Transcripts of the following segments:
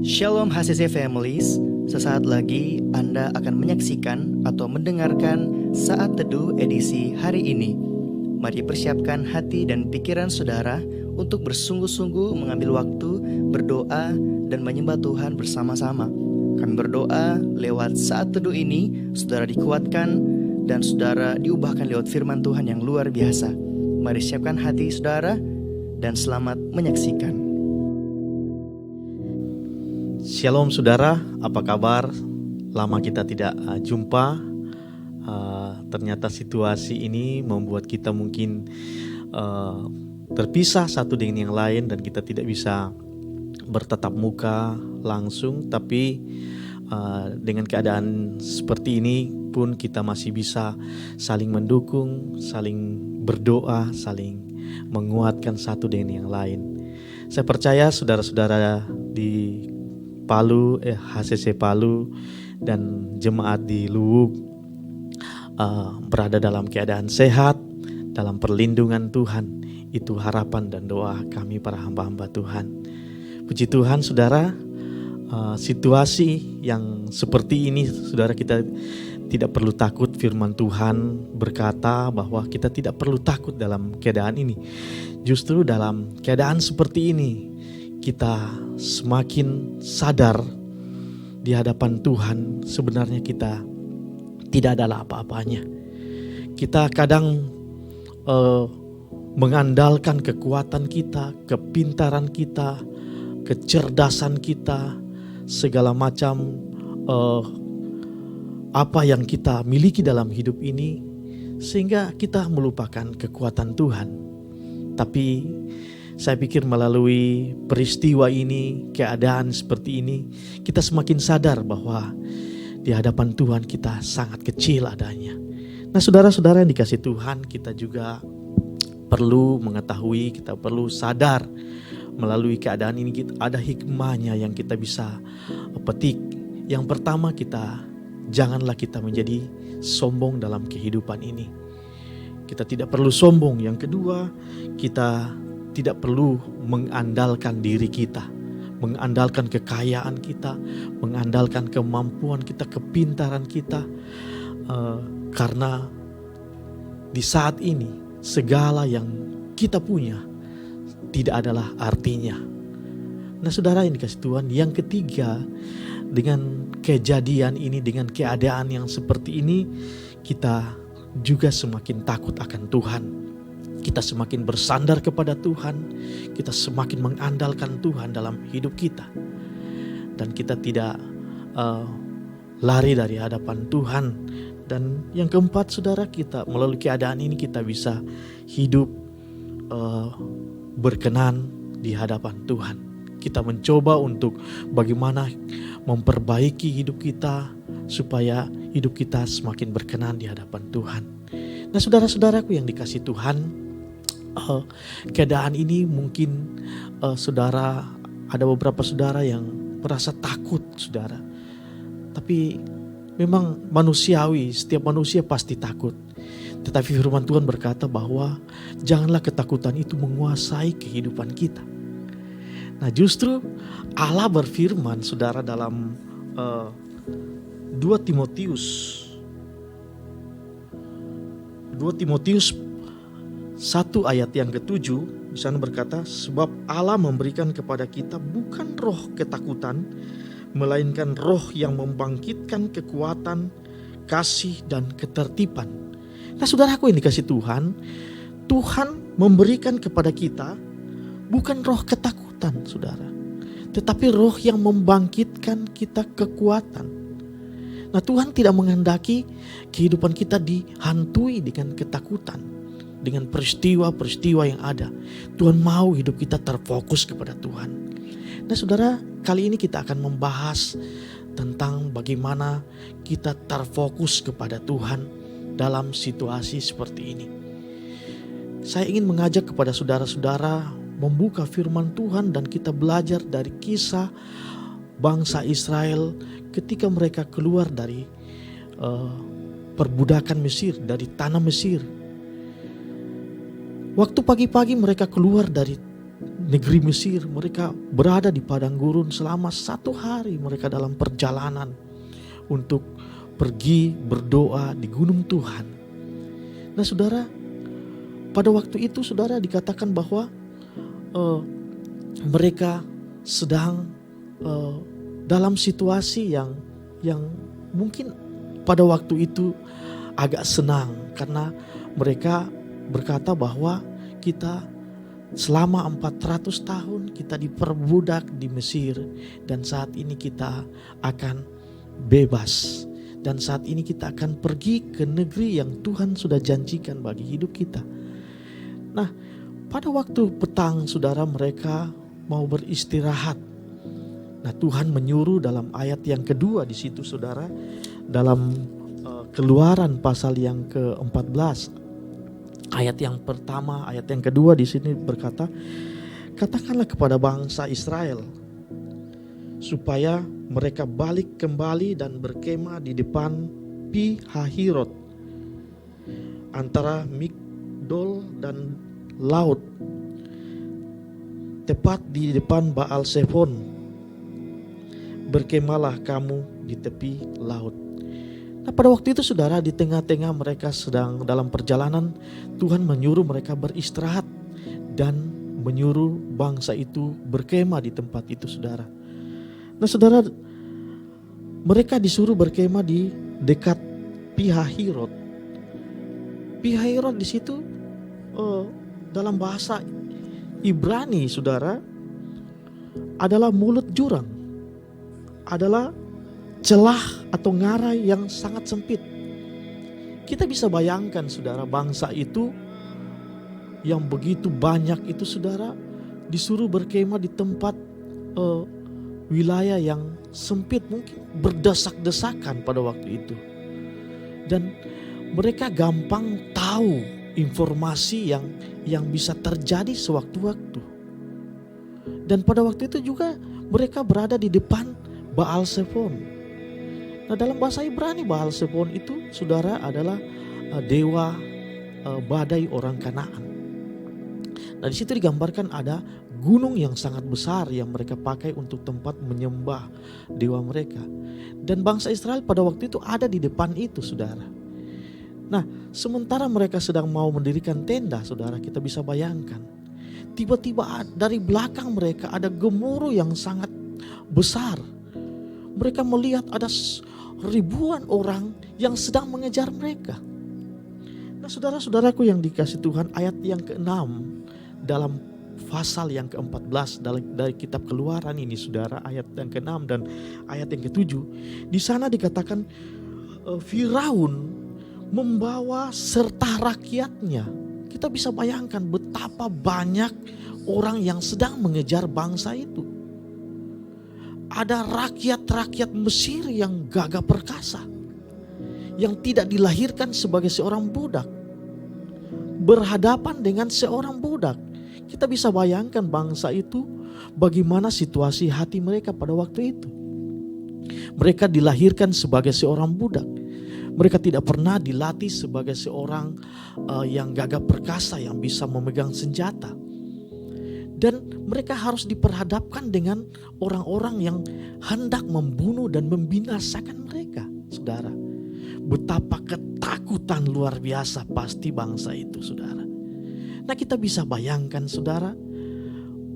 Shalom HCC Families, sesaat lagi Anda akan menyaksikan atau mendengarkan Saat Teduh edisi hari ini. Mari persiapkan hati dan pikiran saudara untuk bersungguh-sungguh mengambil waktu, berdoa, dan menyembah Tuhan bersama-sama. Kami berdoa lewat Saat Teduh ini, saudara dikuatkan dan saudara diubahkan lewat firman Tuhan yang luar biasa. Mari siapkan hati saudara dan selamat menyaksikan. Shalom saudara, apa kabar? Lama kita tidak jumpa. Ternyata situasi ini membuat kita mungkin terpisah satu dengan yang lain dan kita tidak bisa bertatap muka langsung. Tapi dengan keadaan seperti ini pun kita masih bisa saling mendukung, saling berdoa, saling menguatkan satu dengan yang lain. Saya percaya saudara-saudara di Palu, HCC Palu dan jemaat di Luwuk berada dalam keadaan sehat, dalam perlindungan Tuhan. Itu harapan dan doa kami para hamba-hamba Tuhan. Puji Tuhan saudara, situasi yang seperti ini saudara, kita tidak perlu takut. Firman Tuhan berkata bahwa kita tidak perlu takut dalam keadaan ini. Justru dalam keadaan seperti ini kita semakin sadar di hadapan Tuhan sebenarnya kita tidak adalah apa-apanya. Kita kadang mengandalkan kekuatan kita, kepintaran kita, kecerdasan kita, segala macam apa yang kita miliki dalam hidup ini, sehingga kita melupakan kekuatan Tuhan. Tapi saya pikir melalui peristiwa ini, keadaan seperti ini, kita semakin sadar bahwa di hadapan Tuhan kita sangat kecil adanya. Nah saudara-saudara yang dikasih Tuhan, kita juga perlu mengetahui, kita perlu sadar melalui keadaan ini kita ada hikmahnya yang kita bisa petik. Yang pertama, janganlah kita menjadi sombong dalam kehidupan ini. Kita tidak perlu sombong. Yang kedua, kita tidak perlu mengandalkan diri kita, mengandalkan kekayaan kita, mengandalkan kemampuan kita, kepintaran kita, karena di saat ini segala yang kita punya tidak adalah artinya. Nah saudara yang dikasih Tuhan, yang ketiga, dengan kejadian ini, dengan keadaan yang seperti ini, kita juga semakin takut akan Tuhan. Kita semakin bersandar kepada Tuhan, kita semakin mengandalkan Tuhan dalam hidup kita. Dan kita tidak lari dari hadapan Tuhan. Dan yang keempat saudara, kita melalui keadaan ini kita bisa hidup berkenan di hadapan Tuhan. Kita mencoba untuk bagaimana memperbaiki hidup kita supaya hidup kita semakin berkenan di hadapan Tuhan. Nah saudara-saudaraku yang dikasih Tuhan, keadaan ini mungkin saudara, ada beberapa saudara yang merasa takut saudara. Tapi memang manusiawi, setiap manusia pasti takut. Tetapi firman Tuhan berkata bahwa janganlah ketakutan itu menguasai kehidupan kita. Nah justru Allah berfirman saudara dalam 2 Timotius 1 ayat yang ke-7 di sana berkata, sebab Allah memberikan kepada kita bukan roh ketakutan, melainkan roh yang membangkitkan kekuatan, kasih dan ketertiban. Nah saudaraku yang dikasih Tuhan, Tuhan memberikan kepada kita bukan roh ketakutan saudara, tetapi roh yang membangkitkan kita kekuatan. Nah Tuhan tidak menghendaki kehidupan kita dihantui dengan ketakutan, dengan peristiwa-peristiwa yang ada. Tuhan mau hidup kita terfokus kepada Tuhan. Nah saudara, kali ini kita akan membahas tentang bagaimana kita terfokus kepada Tuhan dalam situasi seperti ini. Saya ingin mengajak kepada saudara-saudara membuka firman Tuhan dan kita belajar dari kisah bangsa Israel ketika mereka keluar dari perbudakan Mesir, dari tanah Mesir. Waktu pagi-pagi mereka keluar dari negeri Mesir. Mereka berada di padang gurun selama 1 hari. Mereka dalam perjalanan untuk pergi berdoa di gunung Tuhan. Nah saudara, pada waktu itu saudara dikatakan bahwa mereka sedang dalam situasi yang mungkin pada waktu itu agak senang, karena mereka berkata bahwa kita selama 400 tahun kita diperbudak di Mesir, dan saat ini kita akan bebas, dan saat ini kita akan pergi ke negeri yang Tuhan sudah janjikan bagi hidup kita. Nah, pada waktu petang saudara, mereka mau beristirahat. Nah, Tuhan menyuruh dalam ayat yang kedua di situ saudara, dalam Keluaran pasal yang ke-14 ayat yang pertama, ayat yang kedua di sini berkata, katakanlah kepada bangsa Israel supaya mereka balik kembali dan berkemah di depan Pi Hahirot antara Migdol dan laut, tepat di depan Baal Zephon. Berkemahlah kamu di tepi laut. Nah, pada waktu itu saudara, di tengah-tengah mereka sedang dalam perjalanan, Tuhan menyuruh mereka beristirahat dan menyuruh bangsa itu berkemah di tempat itu saudara. Nah saudara, mereka disuruh berkemah di dekat Pi Hahirot. Pi Hahirot di situ dalam bahasa Ibrani saudara adalah mulut jurang, adalah celah atau ngarai yang sangat sempit. Kita bisa bayangkan saudara, bangsa itu yang begitu banyak itu saudara disuruh berkemah di tempat wilayah yang sempit, mungkin berdesak-desakan pada waktu itu. Dan mereka gampang tahu informasi yang bisa terjadi sewaktu-waktu. Dan pada waktu itu juga mereka berada di depan Baal Zephon. Nah, dalam bahasa Ibrani Baal Zephon itu saudara adalah dewa badai orang Kanaan. Nah, di situ digambarkan ada gunung yang sangat besar yang mereka pakai untuk tempat menyembah dewa mereka. Dan bangsa Israel pada waktu itu ada di depan itu saudara. Nah, sementara mereka sedang mau mendirikan tenda saudara, kita bisa bayangkan, tiba-tiba dari belakang mereka ada gemuruh yang sangat besar. Mereka melihat ada ribuan orang yang sedang mengejar mereka. Nah, saudara-saudaraku yang dikasih Tuhan, ayat yang ke-6 dalam pasal yang ke-14 dari kitab Keluaran ini saudara, ayat yang ke-6 dan ayat yang ke-7, di sana dikatakan Firaun membawa serta rakyatnya. Kita bisa bayangkan betapa banyak orang yang sedang mengejar bangsa itu. Ada rakyat-rakyat Mesir yang gagah perkasa, yang tidak dilahirkan sebagai seorang budak, berhadapan dengan seorang budak. Kita bisa bayangkan bangsa itu bagaimana situasi hati mereka pada waktu itu. Mereka dilahirkan sebagai seorang budak. Mereka tidak pernah dilatih sebagai seorang yang gagah perkasa, yang bisa memegang senjata. Dan mereka harus diperhadapkan dengan orang-orang yang hendak membunuh dan membinasakan mereka. Saudara, betapa ketakutan luar biasa pasti bangsa itu saudara. Nah, kita bisa bayangkan saudara,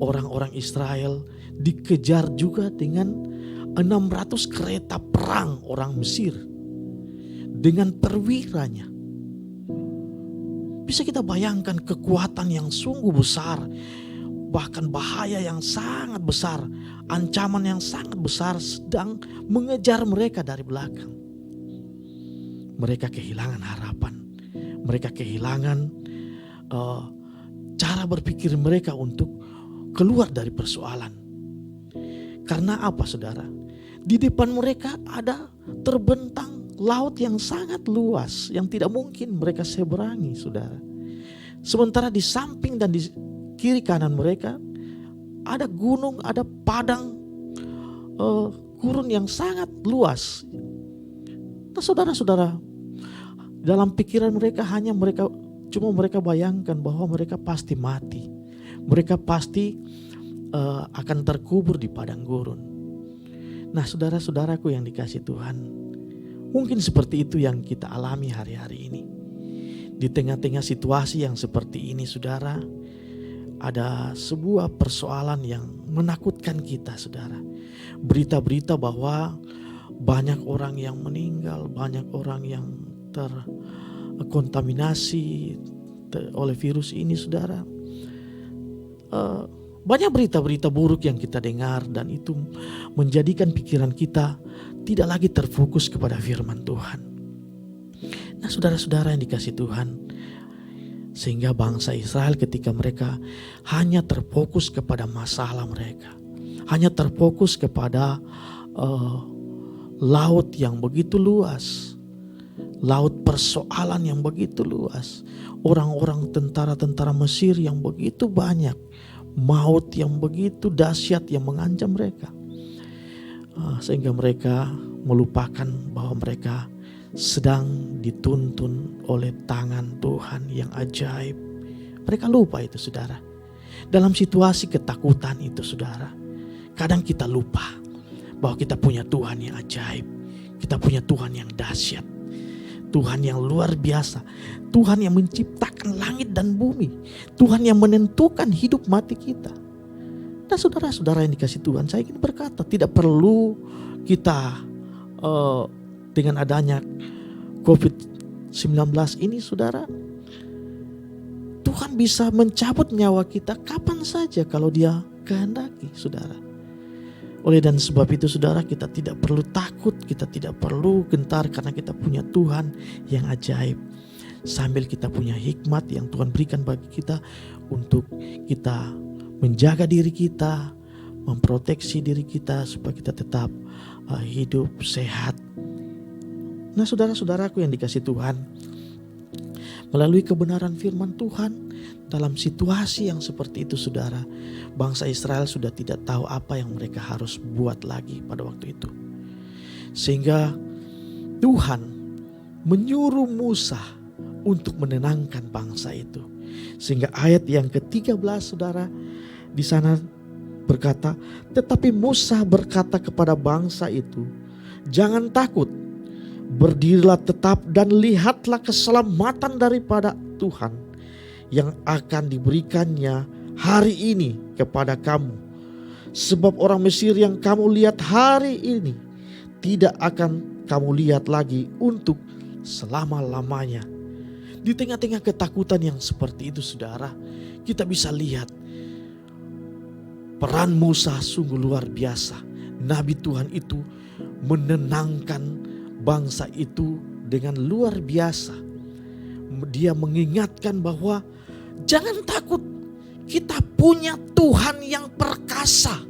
orang-orang Israel dikejar juga dengan 600 kereta perang orang Mesir dengan perwiranya. Bisa kita bayangkan kekuatan yang sungguh besar, bahkan bahaya yang sangat besar, ancaman yang sangat besar sedang mengejar mereka dari belakang. Mereka kehilangan harapan, mereka kehilangan cara berpikir mereka untuk keluar dari persoalan. Karena apa saudara? Di depan mereka ada terbentang laut yang sangat luas yang tidak mungkin mereka seberangi saudara. Sementara di samping dan di kiri kanan mereka ada gunung, ada padang gurun yang sangat luas. Nah, saudara-saudara, dalam pikiran mereka mereka bayangkan bahwa mereka pasti mati. mereka pasti akan terkubur di padang gurun. Nah, saudara-saudaraku yang dikasihi Tuhan, mungkin seperti itu yang kita alami hari-hari ini. Di tengah-tengah situasi yang seperti ini, saudara, ada sebuah persoalan yang menakutkan kita, saudara. Berita-berita bahwa banyak orang yang meninggal, banyak orang yang terkontaminasi oleh virus ini, saudara. Banyak berita-berita buruk yang kita dengar, dan itu menjadikan pikiran kita tidak lagi terfokus kepada firman Tuhan. Nah, saudara-saudara yang dikasihi Tuhan, sehingga bangsa Israel ketika mereka hanya terfokus kepada masalah mereka, hanya terfokus kepada laut yang begitu luas, laut persoalan yang begitu luas, orang-orang tentara-tentara Mesir yang begitu banyak, maut yang begitu dahsyat yang mengancam mereka, sehingga mereka melupakan bahwa mereka sedang dituntun oleh tangan Tuhan yang ajaib. Mereka lupa itu, saudara. Dalam situasi ketakutan itu, saudara, kadang kita lupa bahwa kita punya Tuhan yang ajaib, kita punya Tuhan yang dahsyat, Tuhan yang luar biasa, Tuhan yang menciptakan langit dan bumi, Tuhan yang menentukan hidup mati kita. Nah, saudara-saudara yang dikasihi Tuhan, saya ingin berkata, tidak perlu kita dengan adanya COVID-19 ini, saudara, Tuhan bisa mencabut nyawa kita kapan saja kalau Dia kehendaki, saudara. Oleh dan sebab itu, saudara, kita tidak perlu takut, kita tidak perlu gentar, karena kita punya Tuhan yang ajaib. Sambil kita punya hikmat yang Tuhan berikan bagi kita untuk kita menjaga diri kita, memproteksi diri kita supaya kita tetap hidup sehat. Nah, saudara-saudaraku yang dikasihi Tuhan, melalui kebenaran firman Tuhan dalam situasi yang seperti itu, saudara, bangsa Israel sudah tidak tahu apa yang mereka harus buat lagi pada waktu itu. Sehingga Tuhan menyuruh Musa untuk menenangkan bangsa itu. Sehingga ayat yang ke-13, saudara, di sana berkata, tetapi Musa berkata kepada bangsa itu, jangan takut, berdirilah tetap dan lihatlah keselamatan daripada Tuhan yang akan diberikannya hari ini kepada kamu. Sebab orang Mesir yang kamu lihat hari ini tidak akan kamu lihat lagi untuk selama-lamanya. Di tengah-tengah ketakutan yang seperti itu, saudara, kita bisa lihat peran Musa sungguh luar biasa. Nabi Tuhan itu menenangkan bangsa itu dengan luar biasa. Dia mengingatkan bahwa jangan takut, kita punya Tuhan yang perkasa,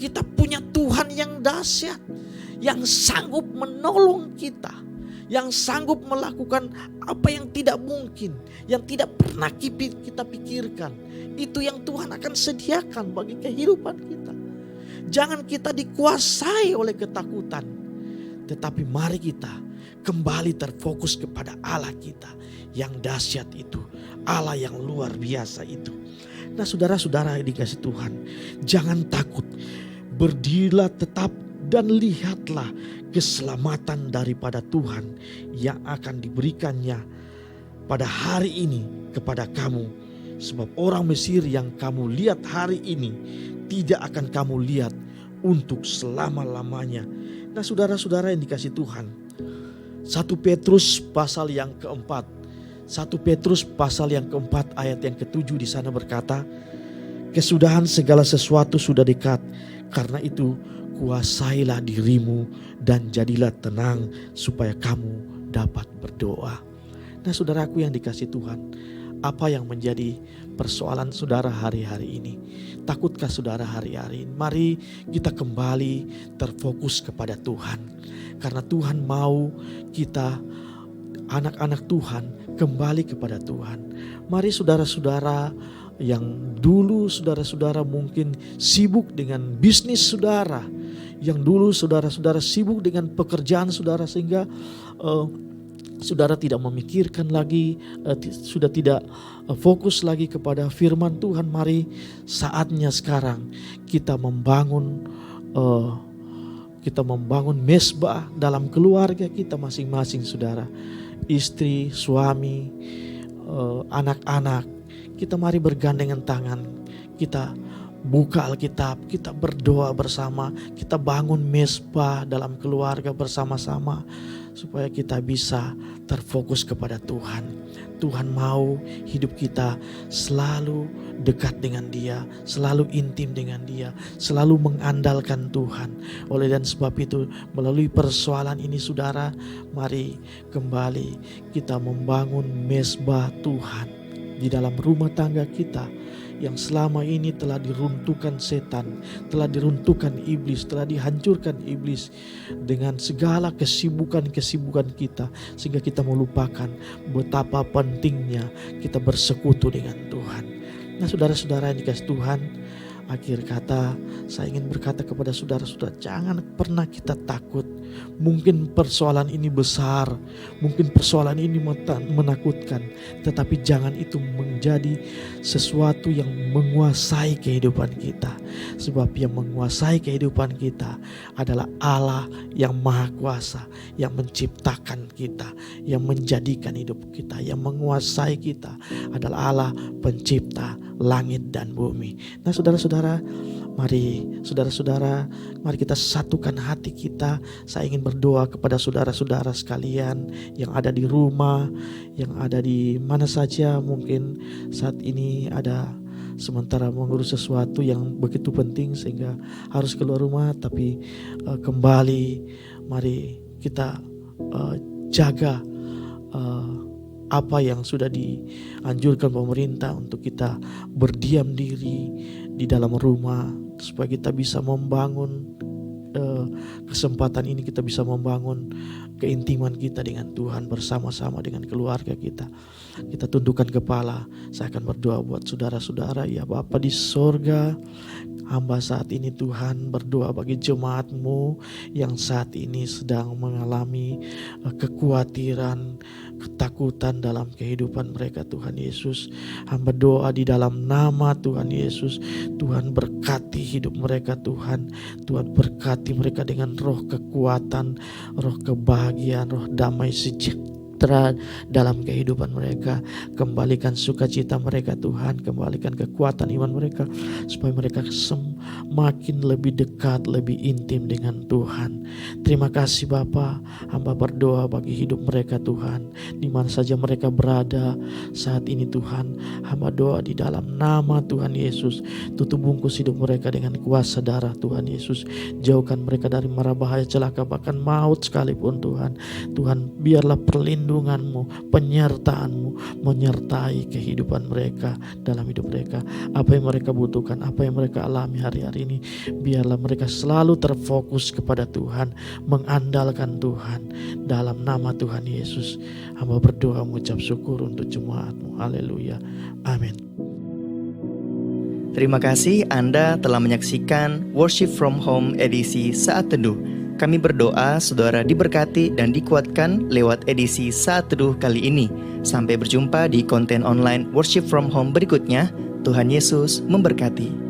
kita punya Tuhan yang dahsyat, yang sanggup menolong kita, yang sanggup melakukan apa yang tidak mungkin, yang tidak pernah kita pikirkan. Itu yang Tuhan akan sediakan bagi kehidupan kita. Jangan kita dikuasai oleh ketakutan, tetapi mari kita kembali terfokus kepada Allah kita yang dahsyat itu, Allah yang luar biasa itu. Nah, saudara-saudara yang dikasihi Tuhan, jangan takut, berdirilah tetap dan lihatlah keselamatan daripada Tuhan yang akan diberikannya pada hari ini kepada kamu. Sebab orang Mesir yang kamu lihat hari ini tidak akan kamu lihat untuk selama-lamanya. Nah, saudara-saudara yang dikasihi Tuhan, 1 Petrus pasal yang keempat, 1 Petrus pasal yang keempat ayat yang ke-7 di sana berkata, kesudahan segala sesuatu sudah dekat, karena itu kuasailah dirimu dan jadilah tenang supaya kamu dapat berdoa. Nah, saudaraku yang dikasihi Tuhan, apa yang menjadi persoalan saudara hari-hari ini? Takutkah saudara hari-hari ini? Mari kita kembali terfokus kepada Tuhan, karena Tuhan mau kita, anak-anak Tuhan, kembali kepada Tuhan. Mari saudara-saudara yang dulu saudara-saudara mungkin sibuk dengan bisnis saudara, yang dulu saudara-saudara sibuk dengan pekerjaan saudara, sehingga saudara tidak memikirkan lagi, sudah tidak fokus lagi kepada firman Tuhan. Mari saatnya sekarang kita membangun mesbah dalam keluarga kita masing-masing, saudara. Istri, suami, anak-anak, kita mari bergandengan tangan, kita buka Alkitab, kita berdoa bersama, kita bangun mesbah dalam keluarga bersama-sama, supaya kita bisa terfokus kepada Tuhan. Tuhan mau hidup kita selalu dekat dengan Dia, selalu intim dengan Dia, selalu mengandalkan Tuhan. Oleh dan sebab itu, melalui persoalan ini, saudara, mari kembali kita membangun mesbah Tuhan di dalam rumah tangga kita, yang selama ini telah diruntuhkan setan, telah diruntuhkan iblis, telah dihancurkan iblis dengan segala kesibukan-kesibukan kita, sehingga kita melupakan betapa pentingnya kita bersekutu dengan Tuhan. Nah, saudara-saudara yang dikasihi Tuhan, akhir kata saya ingin berkata kepada saudara-saudara, jangan pernah kita takut. Mungkin persoalan ini besar, mungkin persoalan ini menakutkan, tetapi jangan itu menjadi sesuatu yang menguasai kehidupan kita. Sebab yang menguasai kehidupan kita adalah Allah yang Maha Kuasa, yang menciptakan kita, yang menjadikan hidup kita. Yang menguasai kita adalah Allah pencipta langit dan bumi. Nah, saudara-saudara, mari kita satukan hati kita. Saya ingin berdoa kepada saudara-saudara sekalian yang ada di rumah, yang ada di mana saja mungkin saat ini ada sementara mengurus sesuatu yang begitu penting sehingga harus keluar rumah, tapi kembali mari kita jaga apa yang sudah dianjurkan pemerintah untuk kita berdiam diri di dalam rumah, supaya kita bisa membangun kesempatan ini, kita bisa membangun keintiman kita dengan Tuhan bersama-sama dengan keluarga kita. Kita tundukkan kepala. Saya akan berdoa buat saudara-saudara. Ya Bapa di sorga, hamba saat ini Tuhan berdoa bagi jemaat-Mu yang saat ini sedang mengalami kekhawatiran, ketakutan dalam kehidupan mereka. Tuhan Yesus, hamba doa di dalam nama Tuhan Yesus, Tuhan berkati hidup mereka Tuhan. Tuhan berkati mereka dengan roh kekuatan, roh kebahagiaan, roh damai sejahtera dalam kehidupan mereka. Kembalikan sukacita mereka Tuhan, kembalikan kekuatan iman mereka, supaya mereka semakin lebih dekat, lebih intim dengan Tuhan. Terima kasih Bapa, hamba berdoa bagi hidup mereka Tuhan, di mana saja mereka berada saat ini Tuhan. Hamba doa di dalam nama Tuhan Yesus, tutup bungkus hidup mereka dengan kuasa darah Tuhan Yesus. Jauhkan mereka dari mara bahaya, celaka, bahkan maut sekalipun Tuhan. Tuhan, biarlah perlindungan-Mu, penyertaan-Mu menyertai kehidupan mereka, dalam hidup mereka. Apa yang mereka butuhkan, apa yang mereka alami hari-hari ini, biarlah mereka selalu terfokus kepada Tuhan, mengandalkan Tuhan. Dalam nama Tuhan Yesus, hamba berdoa mengucap syukur untuk jemaat-Mu. Haleluya. Amin. Terima kasih Anda telah menyaksikan Worship from Home edisi Saat Teduh. Kami berdoa saudara diberkati dan dikuatkan lewat edisi Saat Teduh kali ini. Sampai berjumpa di konten online Worship from Home berikutnya. Tuhan Yesus memberkati.